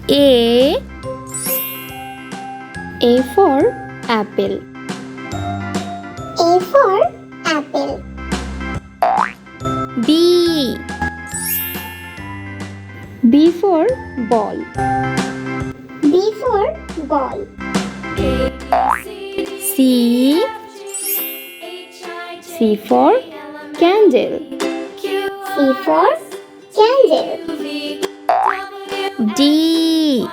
A for apple. A for apple. B for ball. B for ball. C for candle. C for candle. D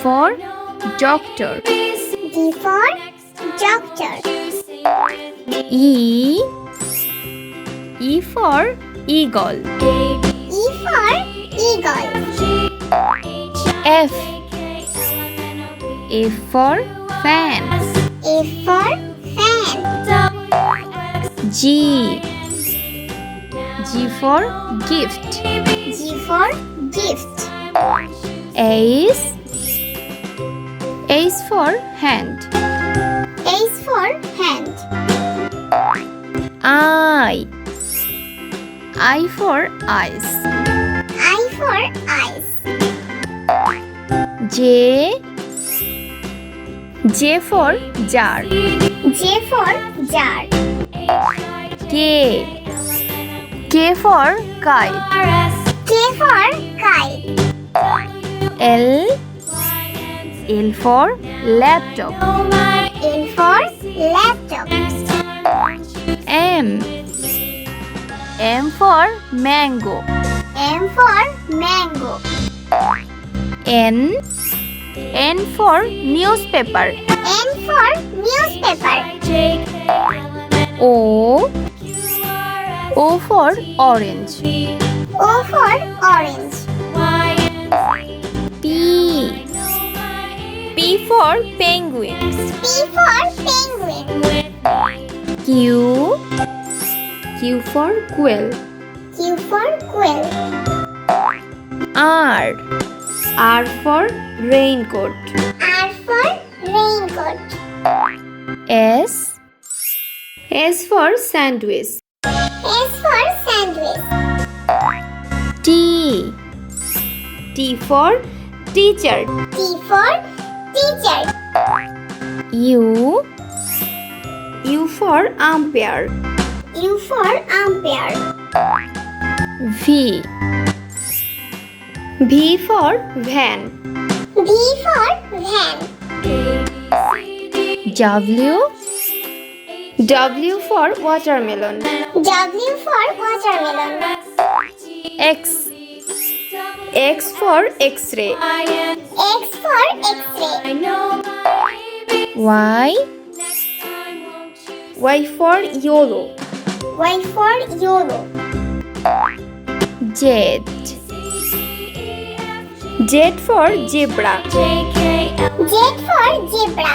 for doctor. D for doctor. E for eagle. E for eagle. F for fan. F for fan. G for gift. G for gift. H for hand. H for hand. I for eyes. I for eyes. J for jar. J for jar. K for kite. K for kite. L for laptop. L for laptop. M for mango. M for mango. N for newspaper. N for newspaper. O for orange. O for orange. P for penguin. P for penguin. Q for quill. Q for quill. R for raincoat. R for raincoat. S for sandwich. S for sandwich. T for teacher. T for teacher. U for umpire. U for umpire. V for van. V for van. W for watermelon. W for watermelon. X for x-ray. X for x-ray. Y for yellow. Y for yellow. Z for zebra. Z for zebra.